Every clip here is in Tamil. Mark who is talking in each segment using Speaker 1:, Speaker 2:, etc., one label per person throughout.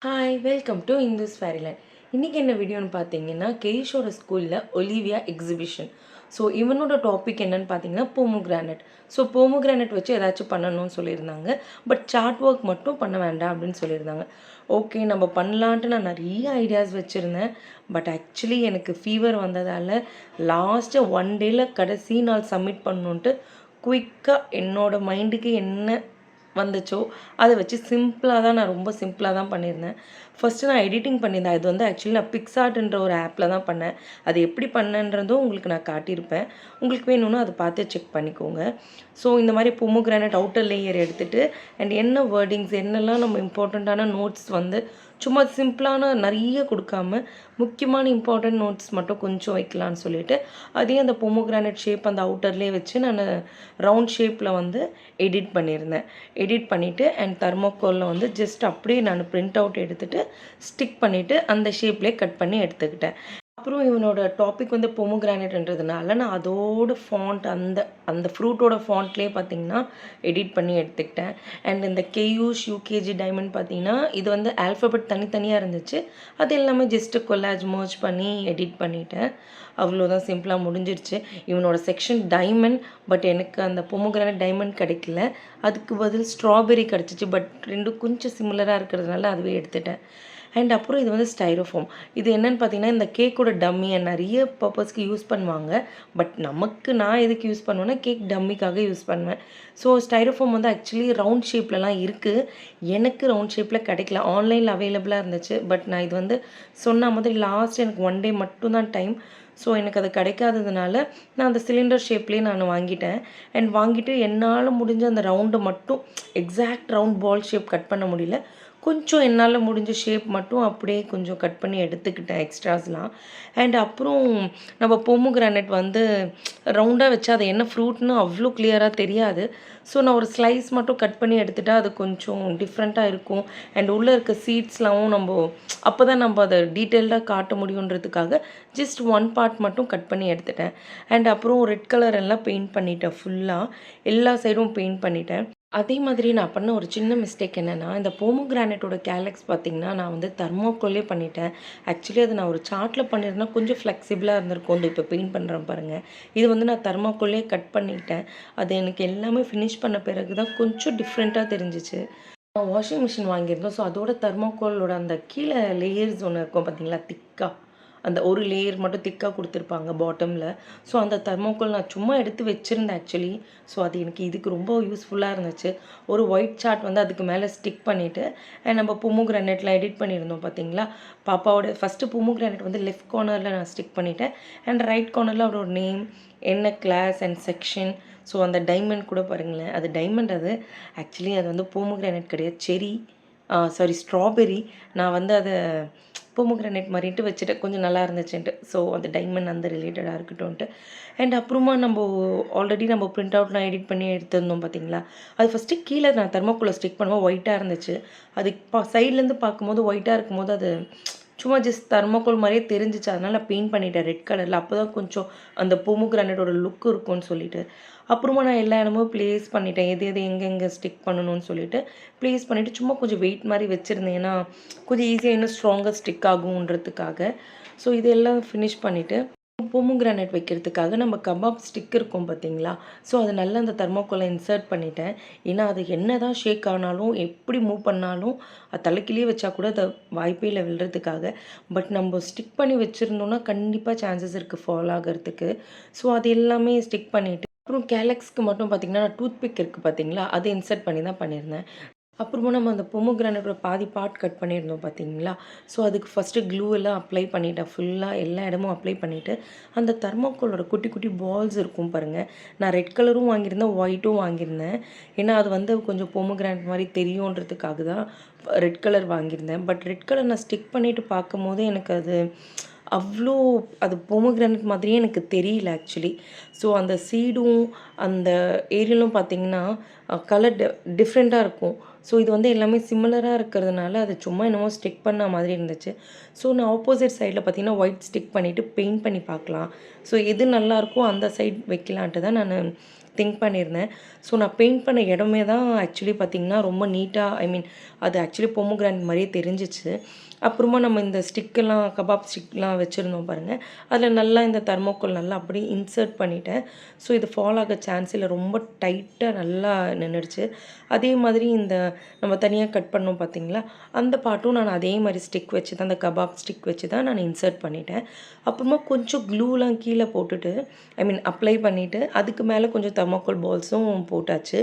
Speaker 1: Hi welcome to Indhu's fairyland. இன்றைக்கி என்ன வீடியோன்னு பார்த்தீங்கன்னா கேஷோட ஸ்கூலில் ஒலிவியா எக்ஸிபிஷன். ஸோ இவனோட டாபிக் என்னன்னு பார்த்தீங்கன்னா போமோகிரானட். ஸோ போமோகிரானட் வச்சு ஏதாச்சும் பண்ணணும்னு சொல்லியிருந்தாங்க. பட் சார்ட் ஒர்க் மட்டும் பண்ண வேண்டாம் அப்படின்னு சொல்லியிருந்தாங்க. ஓகே நம்ம பண்ணலான்ட்டு நான் நிறைய ஐடியாஸ் வச்சுருந்தேன். பட் ஆக்சுவலி எனக்கு ஃபீவர் வந்ததால் லாஸ்ட்டு 1 டேயில் கடைசி நாள் சப்மிட் பண்ணணுன்ட்டு குயிக்காக என்னோடய மைண்டுக்கு என்ன வந்துச்சோ அதை வச்சு நான் ரொம்ப சிம்பிளாக தான் பண்ணியிருந்தேன். ஃபஸ்ட்டு நான் எடிட்டிங் பண்ணியிருந்தேன். இது வந்து ஆக்சுவலி நான் பிக்ஸார்ட்ன்ற ஒரு ஆப்பில் தான் பண்ணேன். அது எப்படி பண்ணேன்றதும் உங்களுக்கு நான் காட்டியிருப்பேன். உங்களுக்கு வேணும்னா அதை பார்த்து செக் பண்ணிக்கோங்க. ஸோ இந்த மாதிரி பொமோகிரானட் அவுட்டர் லேயர் எடுத்துகிட்டு அண்ட் என்ன வேர்டிங்ஸ் என்னெல்லாம் நம்ம இம்பார்ட்டண்ட்டான நோட்ஸ் வந்து சும்மா சிம்பிளான நிறைய கொடுக்காம முக்கியமான இம்பார்ட்டன்ட் நோட்ஸ் மட்டும் கொஞ்சம் வைக்கலான்னு சொல்லிட்டு அதே அந்த பொமோகிரானட் ஷேப் அந்த அவுட்டர்லேயே வச்சு நான் ரவுண்ட் ஷேப்பில் வந்து எடிட் பண்ணியிருந்தேன். எடிட் பண்ணிவிட்டு அண்ட் தர்மோக்கோலில் வந்து ஜஸ்ட் அப்படியே நான் பிரிண்ட் அவுட் எடுத்துகிட்டு ஸ்டிக் பண்ணிவிட்டு அந்த ஷேப்லேயே கட் பண்ணி எடுத்துக்கிட்டேன். அப்புறம் இவனோட டாபிக் வந்து பொமோகிரானட்ன்றதுனால நான் அதோட ஃபாண்ட் அந்த அந்த ஃப்ரூட்டோட ஃபாண்ட்லேயே பார்த்தீங்கன்னா எடிட் பண்ணி எடுத்துக்கிட்டேன். அண்ட் இந்த கேயூஷ் யூகேஜி டைமண்ட் பார்த்தீங்கன்னா இது வந்து ஆல்ஃபபெட் தனித்தனியாக இருந்துச்சு. அது எல்லாமே ஜஸ்ட்டு கொலாஜ் மர்ஜ் பண்ணி எடிட் பண்ணிட்டேன். அவ்வளோதான், சிம்பிளாக முடிஞ்சிருச்சு. இவனோட செக்ஷன் டைமண்ட், பட் எனக்கு அந்த பொமோகிரானட் டைமண்ட் கிடைக்கல. அதுக்கு பதில் ஸ்ட்ராபெரி கிடச்சிச்சு. பட் ரெண்டும் கொஞ்சம் சிமிலராக இருக்கிறதுனால அதுவே எடுத்துட்டேன். அண்ட் அப்புறம் இது வந்து ஸ்டைரோஃபோம். இது என்னென்னு பார்த்தீங்கன்னா இந்த கேக்கோட டம்மியை நிறைய பர்பஸ்க்கு யூஸ் பண்ணுவாங்க. பட் நான் எதுக்கு யூஸ் பண்ணுவேன்னா கேக் டம்மிக்காக யூஸ் பண்ணுவேன். ஸோ ஸ்டைரோஃபோம் வந்து ஆக்சுவலி ரவுண்ட் ஷேப்லலாம் இருக்குது. எனக்கு ரவுண்ட் ஷேப்பில் கிடைக்கல. ஆன்லைனில் அவைலபிளாக இருந்துச்சு. பட் நான் இது வந்து சொன்ன மாதிரி லாஸ்ட் எனக்கு 1 டே மட்டும்தான் டைம். ஸோ எனக்கு அது கிடைக்காததுனால நான் அந்த சிலிண்டர் ஷேப்லேயே நான் வாங்கிட்டேன். அண்ட் வாங்கிட்டு என்னால் முடிஞ்ச அந்த ரவுண்டு மட்டும் எக்ஸாக்ட் ரவுண்ட் பால் ஷேப் கட் பண்ண முடியல. கொஞ்சம் என்னால் முடிஞ்ச ஷேப் மட்டும் அப்படியே கொஞ்சம் கட் பண்ணி எடுத்துக்கிட்டேன் எக்ஸ்ட்ராஸ்லாம். அண்ட் அப்புறம் நம்ம பொமோகிரானட் வந்து ரவுண்டாக வச்சா அது என்ன ஃப்ரூட்னு அவ்வளோ கிளியராக தெரியாது. ஸோ நான் ஒரு ஸ்லைஸ் மட்டும் கட் பண்ணி எடுத்துகிட்டா அது கொஞ்சம் டிஃப்ரெண்ட்டாக இருக்கும். அண்ட் உள்ளே இருக்க சீட்ஸ்லாம் அப்போ தான் நம்ம அதை டீட்டெயில்டாக காட்ட முடியுன்றதுக்காக ஜஸ்ட் 1 பார்ட் மட்டும் கட் பண்ணி எடுத்துட்டேன். அண்ட் அப்புறம் ரெட் கலர் எல்லாம் பெயிண்ட் பண்ணிட்டேன். ஃபுல்லாக எல்லா சைடும் பெயிண்ட் பண்ணிட்டேன். அதே மாதிரி நான் பண்ண ஒரு சின்ன மிஸ்டேக் என்னென்னா இந்த போமோகிரானட்டோட கேலக்ஸ் பார்த்திங்கன்னா நான் வந்து தர்மாக்கோல்லே பண்ணிட்டேன். ஆக்சுவலி அது நான் ஒரு சார்ட்டில் பண்ணியிருந்தா கொஞ்சம் ஃப்ளெக்சிபிளாக இருந்திருக்கும். இந்த இப்போ பெயிண்ட் பண்ணுறேன் பாருங்கள். இது வந்து நான் தர்மாக்கோல்லே கட் பண்ணிட்டேன். அது எனக்கு எல்லாமே ஃபினிஷ் பண்ண பிறகு தான் கொஞ்சம் டிஃப்ரெண்ட்டாக தெரிஞ்சிச்சு. வாஷிங் மிஷின் வாங்கியிருந்தோம். ஸோ அதோட தர்மாக்கோலோட அந்த கீழே லேயர்ஸ் ஒன்று இருக்கும் பார்த்தீங்களா, திக்காக அந்த ஒரு லேயர் மட்டும் திக்காக கொடுத்துருப்பாங்க பாட்டமில். ஸோ அந்த தர்மோக்கோல் நான் சும்மா எடுத்து வச்சுருந்தேன் ஆக்சுவலி. ஸோ அது எனக்கு இதுக்கு ரொம்ப யூஸ்ஃபுல்லாக இருந்துச்சு. ஒரு ஒயிட் சார்ட் வந்து அதுக்கு மேலே ஸ்டிக் பண்ணிவிட்டு அண்ட் நம்ம பொமோகிரானட்லாம் எடிட் பண்ணியிருந்தோம் பார்த்தீங்களா. பாப்பாவோட ஃபஸ்ட்டு பொமோகிரானட் வந்து லெஃப்ட் கார்னரில் நான் ஸ்டிக் பண்ணிவிட்டேன். அண்ட் ரைட் கார்னரில் அவரோட நேம், என்ன கிளாஸ் அண்ட் செக்ஷன். ஸோ அந்த டைமண்ட் கூட பாருங்களேன், அது டைமண்ட். அது ஆக்சுவலி அது வந்து பொமோகிரானட் கிடையாது, செரி ஸ்ட்ராபெரி. நான் வந்து அதை பொமோகிரானேட் மாதிரிட்டு வச்சுட்டு கொஞ்சம் நல்லா இருந்துச்சுன்ட்டு. ஸோ அந்த டைமண்ட் அந்த ரிலேட்டடாக இருக்கட்டும்ன்ட்டு. அண்ட் அப்புறமா ஆல்ரெடி நம்ம பிரிண்ட் அவுட்லாம் எடிட் பண்ணி எடுத்திருந்தோம் பார்த்தீங்களா. அது ஃபஸ்ட்டு கீழே நான் தெர்மாக்கோலை ஸ்டிக் பண்ணும்போது ஒயிட்டாக இருந்துச்சு. அது சைட்லேருந்து பார்க்கும்போது ஒயிட்டாக இருக்கும்போது அது சும்மா ஜஸ்ட் தெர்மாக்கோல் மாதிரியே தெரிஞ்சிச்சு. அதனால் நான் பெயிண்ட் பண்ணிட்டேன் ரெட் கலரில். அப்போ தான் கொஞ்சம் அந்த பொமோகிரானேட்டோட லுக் இருக்கும்னு சொல்லிட்டு. அப்புறமா நான் எல்லா இடமும் ப்ளேஸ் பண்ணிட்டேன். எது எது எங்கெங்கே ஸ்டிக் பண்ணணும்னு சொல்லிட்டு ப்ளேஸ் பண்ணிவிட்டு சும்மா கொஞ்சம் வெயிட் மாதிரி வச்சுருந்தேன். ஏன்னா கொஞ்சம் ஈஸியாக இன்னும் ஸ்ட்ராங்காக ஸ்டிக் ஆகுன்றதுக்காக. ஸோ இதெல்லாம் ஃபினிஷ் பண்ணிவிட்டு பொமோகிரானட் வைக்கிறதுக்காக நம்ம கபாப் ஸ்டிக் இருக்கும் பார்த்தீங்களா. ஸோ அதை நல்லா அந்த தெர்மாக்கோலை இன்சர்ட் பண்ணிட்டேன். ஏன்னா அது என்ன தான் ஷேக் ஆனாலும் எப்படி மூவ் பண்ணாலும் அது தலைக்கிலேயே வச்சா கூட அதை வாய்ப்பே இல்லை விழுறதுக்காக. பட் நம்ம ஸ்டிக் பண்ணி வச்சுருந்தோன்னா கண்டிப்பாக சான்சஸ் இருக்குது ஃபால் ஆகிறதுக்கு. ஸோ அது எல்லாமே ஸ்டிக் பண்ணிவிட்டு அப்புறம் கேலக்ஸ்க்கு மட்டும் பார்த்திங்கன்னா டூத் பிக் இருக்குது பார்த்தீங்களா, அதை இன்சர்ட் பண்ணி தான் பண்ணியிருந்தேன். அப்புறமா நம்ம அந்த பொமோகிரானட்டோட பாதி பார்ட் கட் பண்ணியிருந்தோம் பார்த்தீங்களா. ஸோ அதுக்கு ஃபஸ்ட்டு க்ளூ எல்லாம் அப்ளை பண்ணிட்டேன். ஃபுல்லாக எல்லா இடமும் அப்ளை பண்ணிவிட்டு அந்த தெர்மாக்கோலோட குட்டி குட்டி பால்ஸ் இருக்கும் பாருங்கள். நான் ரெட் கலரும் வாங்கியிருந்தேன், ஒயிட்டும் வாங்கியிருந்தேன். ஏன்னா அது வந்து கொஞ்சம் பொமோகிரானட் மாதிரி தெரியுன்றதுக்காக தான் ரெட் கலர் வாங்கியிருந்தேன். But red colour non stick பண்ணிவிட்டு பார்க்கும்போது எனக்கு அவ்வளோ அது பொமோகிரானட் மாதிரியே எனக்கு தெரியல ஆக்சுவலி. ஸோ அந்த சீடும் அந்த ஏரியலும் பார்த்திங்கன்னா கலர் டிஃப்ரெண்ட்டாக இருக்கும். ஸோ இது வந்து எல்லாமே சிமிலராக இருக்கிறதுனால அது சும்மா என்னமோ ஸ்டிக் பண்ண மாதிரி இருந்துச்சு. ஸோ நான் ஆப்போசிட் சைடில் பார்த்திங்கன்னா ஒயிட் ஸ்டிக் பண்ணிவிட்டு பெயிண்ட் பண்ணி பார்க்கலாம். ஸோ எது நல்லாயிருக்கோ அந்த சைட் வைக்கலான்ட்டு தான் நான் திங்க் பண்ணியிருந்தேன். ஸோ நான் பெயிண்ட் பண்ண இடமே தான் ஆக்சுவலி பார்த்திங்கன்னா ரொம்ப நீட்டாக அது ஆக்சுவலி பொமோகிரானேட் மாதிரியே தெரிஞ்சிச்சு. அப்புறமா நம்ம இந்த ஸ்டிக்கெல்லாம் கபாப் ஸ்டிக்லாம் வச்சுருந்தோம் பாருங்கள், அதில் நல்லா இந்த தெர்மோக்கோல் நல்லா அப்படியே இன்சர்ட் பண்ணிட்டேன். ஸோ இது ஃபால் ஆக சான்ஸ் இல்லை, ரொம்ப டைட்டாக நல்லா நின்றுடுச்சு. அதே மாதிரி இந்த நம்ம தனியாக கட் பண்ணோம் பார்த்தீங்களா, அந்த பார்ட்டும் நான் அதே மாதிரி ஸ்டிக் வச்சு தான், அந்த கபாப் ஸ்டிக் வச்சு தான் நான் இன்சர்ட் பண்ணிட்டேன். அப்புறமா கொஞ்சம் க்ளூலாம் கீழே போட்டுட்டு அப்ளை பண்ணிவிட்டு அதுக்கு மேலே கொஞ்சம் தெர்மோக்கோல் பால்ஸும் போட்டாச்சு.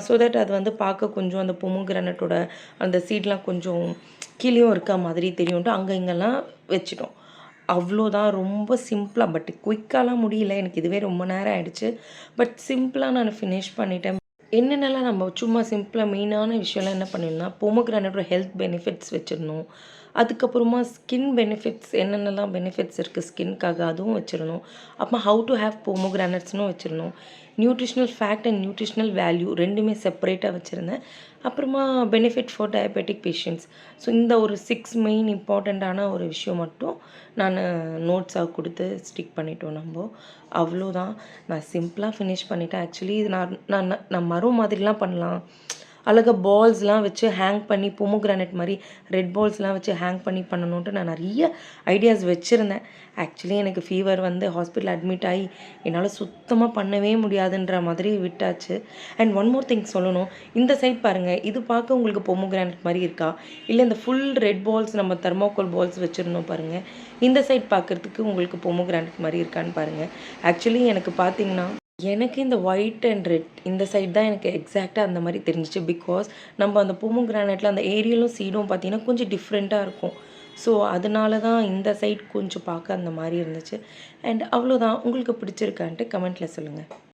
Speaker 1: ஸோ தட் அது வந்து பார்க்க கொஞ்சம் அந்த பொமோகிரானேட்டோட அந்த சீட்லாம் கொஞ்சம் கீழேயும் இருக்க மாதிரி தெரியும்ட்டு அங்கே இங்கெல்லாம் வச்சுட்டோம். அவ்வளோதான், ரொம்ப சிம்பிளாக. பட் குயிக்காலாம் முடியல, எனக்கு இதுவே ரொம்ப நேரம் ஆகிடுச்சு. பட் சிம்பிளாக நான் ஃபினிஷ் பண்ணிட்டேன். என்னென்னலாம் நம்ம சும்மா சிம்பிளாக மெயினான விஷயம்லாம் என்ன பண்ணிடணும்னா, பொமோகிரானேட்டோட ஹெல்த் பெனிஃபிட்ஸ் வச்சிடணும். அதுக்கப்புறமா ஸ்கின் பெனிஃபிட்ஸ், என்னென்னலாம் பெனிஃபிட்ஸ் இருக்குது ஸ்கின்க்காக அதுவும் வச்சிடணும். அப்புறமா ஹவு டு ஹேவ் பொமோகிரானேட்ஸ்னும் வச்சிடணும். Nutritional fact and nutritional value ரெண்டுமே செப்பரேட்டாக வச்சுருந்தேன். அப்புறமா benefit for diabetic patients. So இந்த ஒரு 6 மெயின் இம்பார்ட்டண்ட்டான ஒரு விஷயம் மட்டும் நான் நோட்ஸாக கொடுத்து ஸ்டிக் பண்ணிட்டோம் நம்ம. அவ்வளோதான், நான் சிம்பிளாக ஃபினிஷ் பண்ணிட்டேன். ஆக்சுவலி இது நான் மரம் மாதிரிலாம் பண்ணலாம், அழகாக பால்ஸ்லாம் வச்சு ஹேங் பண்ணி பொமோகிரானேட் மாதிரி ரெட் பால்ஸ்லாம் வச்சு ஹேங் பண்ணி பண்ணணுன்ட்டு நான் நிறைய ஐடியாஸ் வச்சுருந்தேன். ஆக்சுவலி எனக்கு ஃபீவர் வந்து ஹாஸ்பிட்டல் அட்மிட் ஆகி என்னால் சுத்தமாக பண்ணவே முடியாதுன்ற மாதிரி விட்டாச்சு. அண்ட் ஒன் மோர் திங் சொல்லணும், இந்த சைட் பாருங்கள், இது பார்க்க உங்களுக்கு பொமோகிரானேட் மாதிரி இருக்கா, இல்லை இந்த ஃபுல் ரெட் பால்ஸ் நம்ம தெர்மோக்கோல் பால்ஸ் வச்சுருந்தோம் பாருங்கள், இந்த சைட் பார்க்குறதுக்கு உங்களுக்கு பொமோகிரானேட் மாதிரி இருக்கான்னு பாருங்கள். ஆக்சுவலி எனக்கு பார்த்தீங்கன்னா எனக்கு இந்த ஒயிட் அண்ட் ரெட் இந்த சைட் தான் எனக்கு எக்ஸாக்டாக அந்த மாதிரி தெரிஞ்சிச்சு. பிகாஸ் நம்ம அந்த பொமோகிரானேட்டில் அந்த ஏரியலும் சீடும் பார்த்திங்கன்னா கொஞ்சம் டிஃப்ரெண்ட்டாக இருக்கும். ஸோ அதனால தான் இந்த சைட் கொஞ்சம் பார்க்க அந்த மாதிரி இருந்துச்சு. அண்ட் அவ்வளோதான், உங்களுக்கு பிடிச்சிருக்கான்ட்டு கமெண்ட்டில் சொல்லுங்கள்.